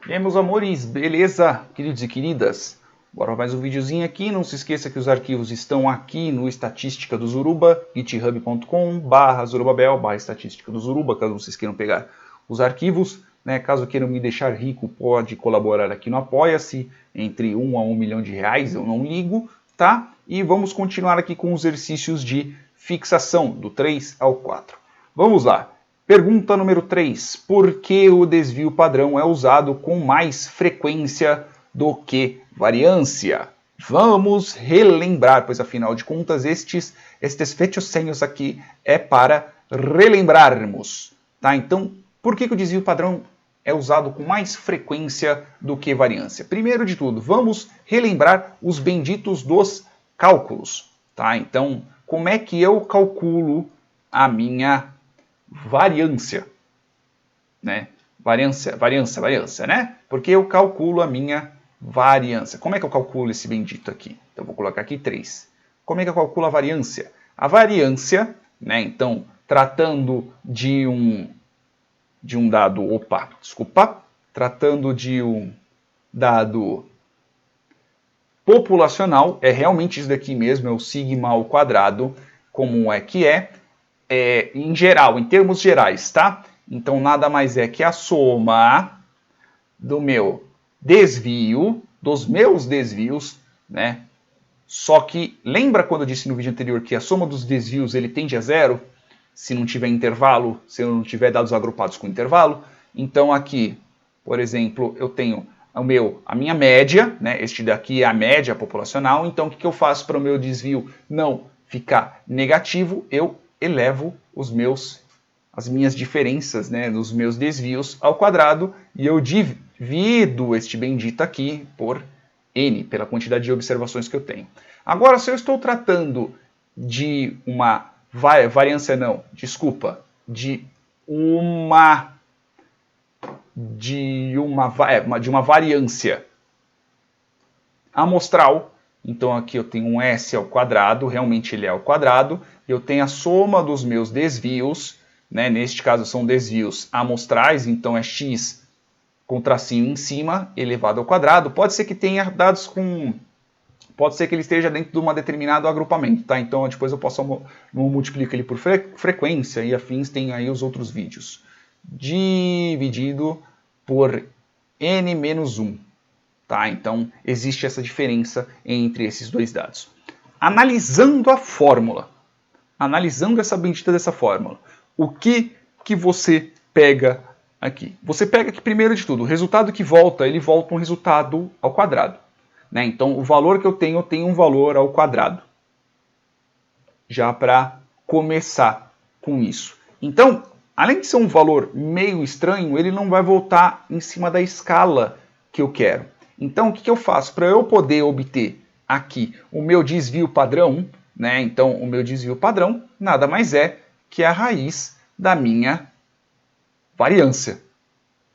E aí, meus amores, beleza? Queridos e queridas? Bora mais um videozinho aqui. Não se esqueça que os arquivos estão aqui no Estatística do Zuruba, github.com/zurubabel/estatística do Zuruba, caso vocês queiram pegar os arquivos. Né? Caso queiram me deixar rico, pode colaborar aqui no Apoia-se, entre 1 a 1 milhão de reais, eu não ligo, tá? E vamos continuar aqui com os exercícios de fixação, do 3 ao 4. Vamos lá. Pergunta número 3. Por que o desvio padrão é usado com mais frequência do que variância? Vamos relembrar, pois afinal de contas estes fechossenhos aqui é para relembrarmos. Tá? Então, por que o desvio padrão é usado com mais frequência do que variância? Primeiro de tudo, vamos relembrar os benditos dos cálculos. Tá? Então, como é que eu calculo a minha variância, né? Variância, né? Porque eu calculo a minha variância. Como é que eu calculo esse bendito aqui? Então, vou colocar aqui 3. Como é que eu calculo a variância? A variância, né? Então, tratando de um dado, tratando de um dado populacional, é realmente isso daqui mesmo, é o sigma ao quadrado, como é que é. Em geral, em termos gerais, tá? Então, nada mais é que a soma do meu desvio, dos meus desvios, né? Só que, lembra quando eu disse no vídeo anterior que a soma dos desvios ele tende a zero? Se não tiver intervalo, se eu não tiver dados agrupados com intervalo. Então, aqui, por exemplo, eu tenho a minha média, né? Este daqui é a média populacional. Então, o que eu faço para o meu desvio não ficar negativo? Eu elevo as minhas diferenças, né, dos meus desvios ao quadrado e eu divido este bendito aqui por n, pela quantidade de observações que eu tenho. Agora, se eu estou tratando de uma variância, não, desculpa, de uma variância amostral. Então aqui eu tenho um S ao quadrado, realmente ele é ao quadrado. Eu tenho a soma dos meus desvios, né? Neste caso são desvios amostrais, então é x com tracinho em cima, elevado ao quadrado. Pode ser que tenha dados com... Pode ser que ele esteja dentro de um determinado agrupamento, tá? Então depois eu posso multiplicar ele por frequência e afins, tem aí os outros vídeos. Dividido por n menos 1. Tá? Então, existe essa diferença entre esses dois dados. Analisando a fórmula, analisando essa bendita dessa fórmula, o que você pega aqui? Você pega aqui, primeiro de tudo, o resultado que volta, ele volta um resultado ao quadrado. Né? Então, o valor que eu tenho um valor ao quadrado. Já para começar com isso. Então, além de ser um valor meio estranho, ele não vai voltar em cima da escala que eu quero. Então, o que eu faço? Para eu poder obter aqui o meu desvio padrão, né? Então, o meu desvio padrão nada mais é que a raiz da minha variância.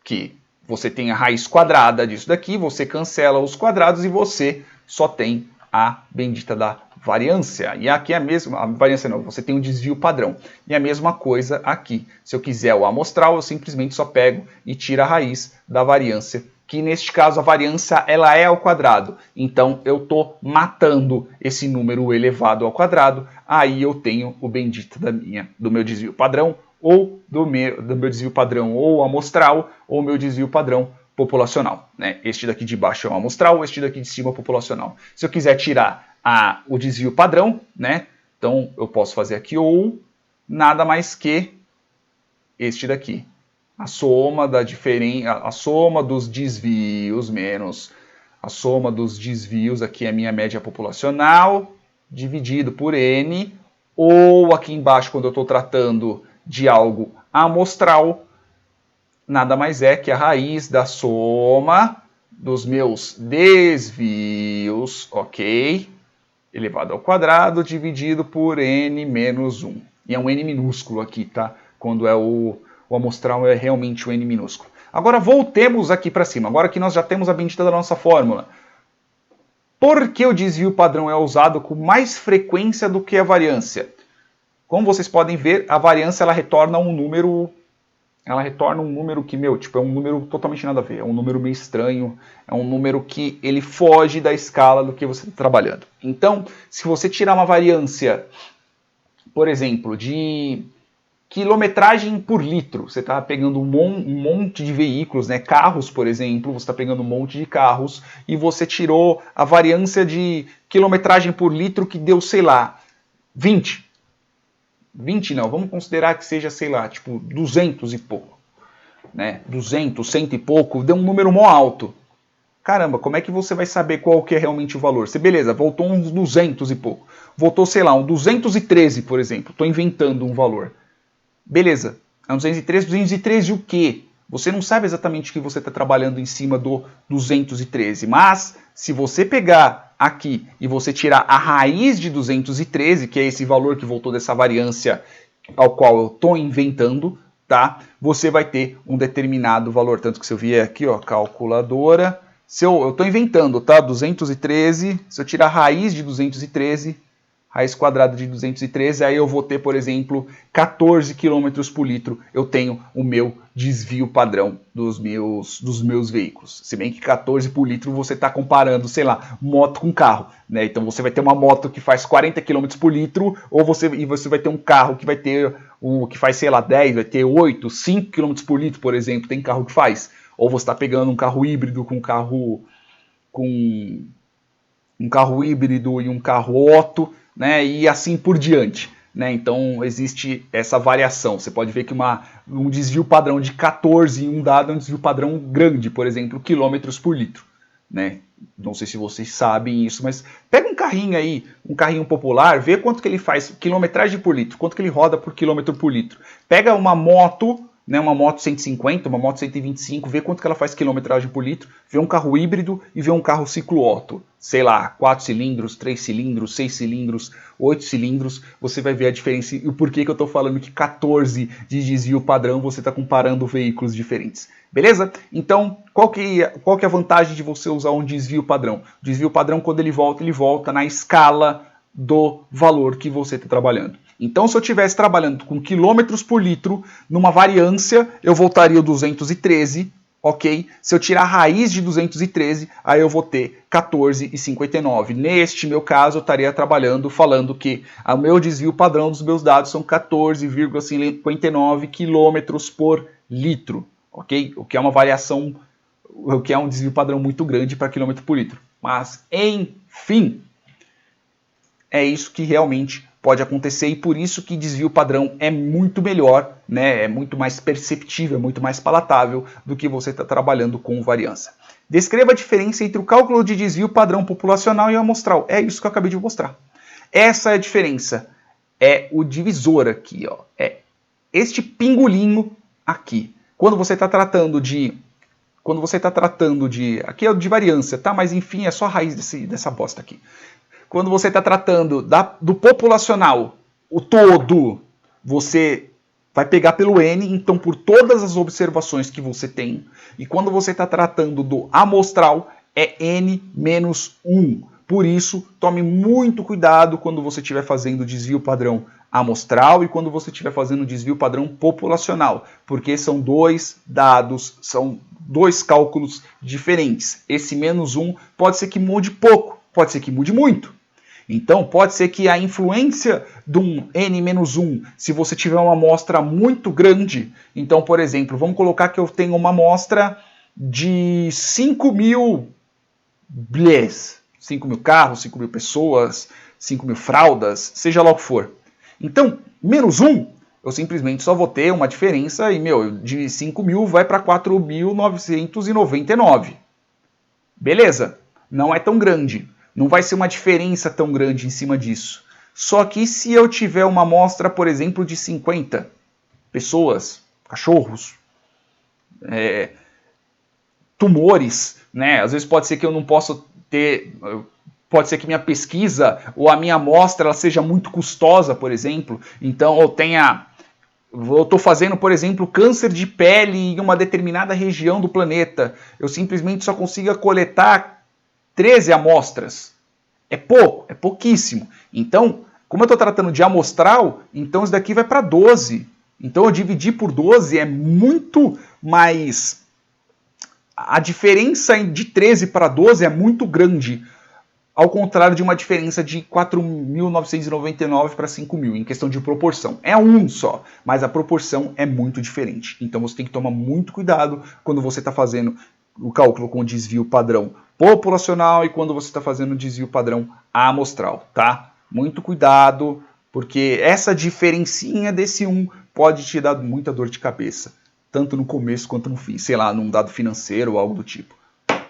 Que você tem a raiz quadrada disso daqui, você cancela os quadrados e você só tem a bendita da variância. E aqui é a mesma, a variância não, você tem um desvio padrão. E a mesma coisa aqui. Se eu quiser o amostral, eu simplesmente só pego e tiro a raiz da variância, que neste caso a variância ela é ao quadrado. Então eu estou matando esse número elevado ao quadrado, aí eu tenho o bendito do meu desvio padrão, ou do meu desvio padrão ou amostral, ou meu desvio padrão populacional. Né? Este daqui de baixo é o amostral, este daqui de cima é o populacional. Se eu quiser tirar o desvio padrão, né? Então eu posso fazer aqui ou nada mais que este daqui. A soma a soma dos desvios menos a soma dos desvios, aqui é a minha média populacional, dividido por n, ou aqui embaixo, quando eu estou tratando de algo amostral, nada mais é que a raiz da soma dos meus desvios, ok? Elevado ao quadrado, dividido por n menos 1. E é um n minúsculo aqui, tá? Quando é o amostral é realmente o n minúsculo. Agora voltemos aqui para cima. Agora que nós já temos a bendita da nossa fórmula. Por que o desvio padrão é usado com mais frequência do que a variância? Como vocês podem ver, a variância ela retorna um número ela retorna um número que, tipo, é um número totalmente nada a ver, é um número meio estranho, é um número que ele foge da escala do que você está trabalhando. Então, se você tirar uma variância, por exemplo, de quilometragem por litro, você está pegando um monte de veículos, né? Carros, por exemplo, você está pegando um monte de carros e você tirou a variância de quilometragem por litro que deu, sei lá, 20 não, vamos considerar que seja, sei lá, tipo 200 e pouco, né? 200, 100 e pouco, deu um número mó alto. Caramba, como é que você vai saber qual que é realmente o valor? Você, beleza, voltou uns 200 e pouco. Voltou, sei lá, um 213, por exemplo. Estou inventando um valor. Beleza, é um 213 o quê? Você não sabe exatamente o que você está trabalhando em cima do 213, mas se você pegar aqui e você tirar a raiz de 213, que é esse valor que voltou dessa variância ao qual eu estou inventando, tá? Você vai ter um determinado valor. Tanto que se eu vier aqui, ó, calculadora, eu estou inventando, tá? 213, se eu tirar a raiz de 213, raiz quadrada de 213, aí eu vou ter, por exemplo, 14 km por litro, eu tenho o meu desvio padrão dos meus veículos. Se bem que 14 por litro você está comparando, sei lá, moto com carro, né? Então você vai ter uma moto que faz 40 km por litro, ou você vai ter um carro que vai ter que faz, sei lá, 10, vai ter 8, 5 km por litro, por exemplo, tem carro que faz. Ou você está pegando um carro híbrido com um carro híbrido e um carro Otto, né, e assim por diante. Né? Então existe essa variação. Você pode ver que um desvio padrão de 14 em um dado é um desvio padrão grande, por exemplo, quilômetros por litro. Né? Não sei se vocês sabem isso, mas pega um carrinho aí, um carrinho popular, vê quanto que ele faz, quilometragem por litro, quanto que ele roda por quilômetro por litro. Pega uma moto, né, uma moto 150, uma moto 125, vê quanto que ela faz quilometragem por litro, vê um carro híbrido e vê um carro ciclo Otto, sei lá, 4 cilindros, 3 cilindros, 6 cilindros, 8 cilindros, você vai ver a diferença e o porquê que eu estou falando que 14 de desvio padrão você está comparando veículos diferentes. Beleza? Então, qual que é a vantagem de você usar um desvio padrão? O desvio padrão, quando ele volta na escala do valor que você está trabalhando. Então, se eu estivesse trabalhando com quilômetros por litro, numa variância, eu voltaria o 213, ok? Se eu tirar a raiz de 213, aí eu vou ter 14,59. Neste meu caso, eu estaria trabalhando, falando que o meu desvio padrão dos meus dados são 14,59 quilômetros por litro, ok? O que é uma variação, o que é um desvio padrão muito grande para quilômetro por litro. Mas, enfim, é isso que realmente pode acontecer e por isso que desvio padrão é muito melhor, né? É muito mais perceptível, é muito mais palatável do que você está trabalhando com variância. Descreva a diferença entre o cálculo de desvio padrão populacional e amostral. É isso que eu acabei de mostrar. Essa é a diferença. É o divisor aqui, ó. É este pingolinho aqui. Quando você está tratando de aqui é o de variância, tá? Mas enfim, é só a raiz dessa bosta aqui. Quando você está tratando do populacional, o todo, você vai pegar pelo N, então por todas as observações que você tem. E quando você está tratando do amostral, é N menos 1. Por isso, tome muito cuidado quando você estiver fazendo desvio padrão amostral e quando você estiver fazendo desvio padrão populacional, porque são dois dados, são dois cálculos diferentes. Esse menos 1 pode ser que mude pouco, pode ser que mude muito. Então, pode ser que a influência de um N-1, se você tiver uma amostra muito grande, então, por exemplo, vamos colocar que eu tenho uma amostra de 5.000 blés, 5.000 carros, 5.000 pessoas, 5.000 fraldas, seja lá o que for. Então, menos 1, eu simplesmente só vou ter uma diferença e, de 5.000 vai para 4.999. Beleza, não é tão grande. Não vai ser uma diferença tão grande em cima disso. Só que se eu tiver uma amostra, por exemplo, de 50 pessoas, cachorros, tumores, né? Às vezes pode ser que eu não possa ter... Pode ser que minha pesquisa ou a minha amostra ela seja muito custosa, por exemplo. Então eu estou fazendo, por exemplo, câncer de pele em uma determinada região do planeta. Eu simplesmente só consigo coletar 13 amostras. É pouco, é pouquíssimo. Então, como eu estou tratando de amostral, então isso daqui vai para 12. Então eu dividi por 12 é muito mais... A diferença de 13 para 12 é muito grande, ao contrário de uma diferença de 4.999 para 5.000, em questão de proporção. É um só, mas a proporção é muito diferente. Então você tem que tomar muito cuidado quando você está fazendo o cálculo com o desvio padrão populacional e quando você está fazendo o desvio padrão amostral, tá? Muito cuidado, porque essa diferencinha desse 1 pode te dar muita dor de cabeça, tanto no começo quanto no fim, sei lá, num dado financeiro ou algo do tipo.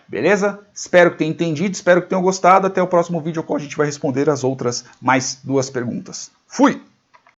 Beleza? Espero que tenham entendido, espero que tenham gostado. Até o próximo vídeo, ao qual a gente vai responder as outras mais 2 perguntas. Fui!